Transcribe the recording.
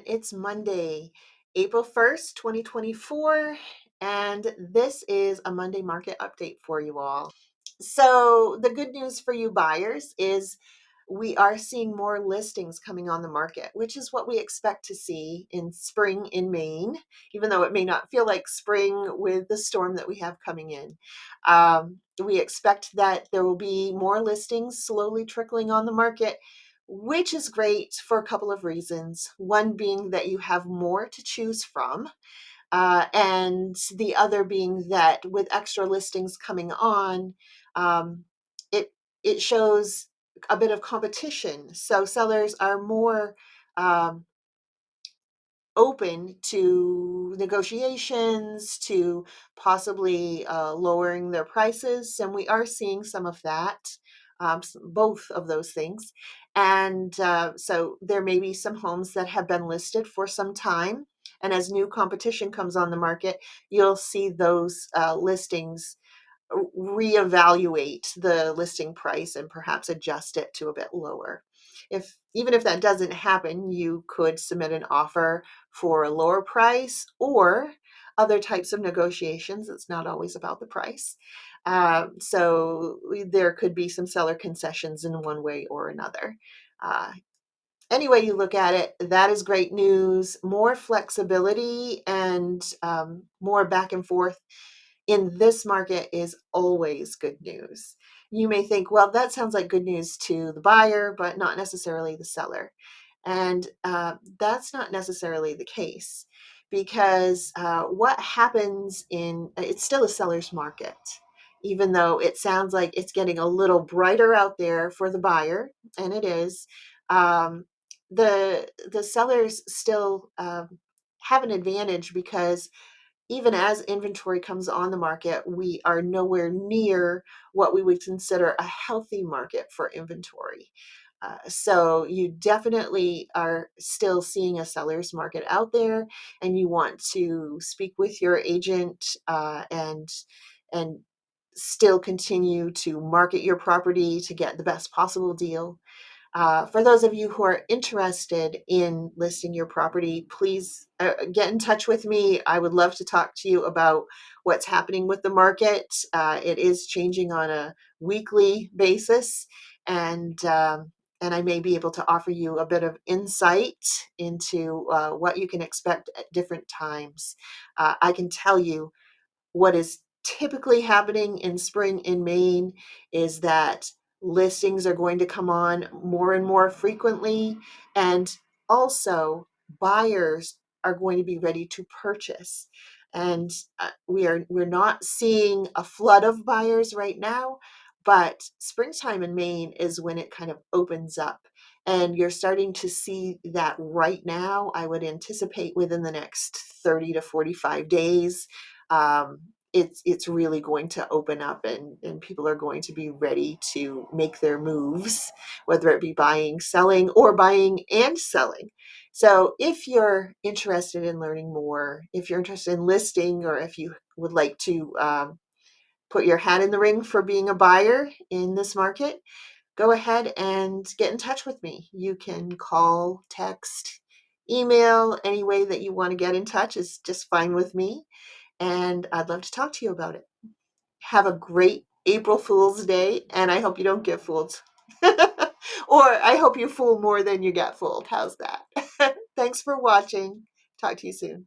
It's Monday, April 1st, 2024, and this is a Monday market update for you all. So, the good news for you buyers is we are seeing more listings coming on the market, which is what we expect to see in spring in Maine, even though it may not feel like spring with the storm that we have coming in. We expect that there will be more listings slowly trickling on the market, which is great for a couple of reasons. One being that you have more to choose from, and the other being that with extra listings coming on, um, it it shows a bit of competition. So sellers are more um, open to negotiations, to possibly lowering their prices, and we are seeing some of that, both of those things. And so there may be some homes that have been listed for some time, and as new competition comes on the market, you'll see those listings reevaluate the listing price and perhaps adjust it to a bit lower. If even if that doesn't happen, you could submit an offer for a lower price or other types of negotiations. It's not always about the price. So there could be some seller concessions in one way or another. Uh, any way you look at it, that is great news. More flexibility and more back and forth in this market is always good news. You may think, well, that sounds like good news to the buyer, but not necessarily the seller. And that's not necessarily the case because what happens it's still a seller's market, even though it sounds like it's getting a little brighter out there for the buyer, and it is. Um, the sellers still have an advantage because even as inventory comes on the market, we are nowhere near what we would consider a healthy market for inventory. So you definitely are still seeing a seller's market out there, and you want to speak with your agent and still continue to market your property to get the best possible deal. For those of you who are interested in listing your property, please get in touch with me. I would love to talk to you about what's happening with the market. It is changing on a weekly basis, and I may be able to offer you a bit of insight into what you can expect at different times. I can tell you what is typically happening in spring in Maine is that listings are going to come on more and more frequently, and also buyers are going to be ready to purchase. And we're not seeing a flood of buyers right now, but springtime in Maine is when it kind of opens up. And you're starting to see that right now. I would anticipate within the next 30 to 45 days, it's really going to open up, and people are going to be ready to make their moves, whether it be buying, selling, or buying and selling. So if you're interested in learning more, if you're interested in listing, or if you would like to put your hat in the ring for being a buyer in this market, go ahead and get in touch with me. You can call, text, email, any way that you want to get in touch is just fine with me, and I'd love to talk to you about it. Have a great April Fool's Day, and I hope you don't get fooled. Or I hope you fool more than you get fooled. How's that? Thanks for watching. Talk to you soon.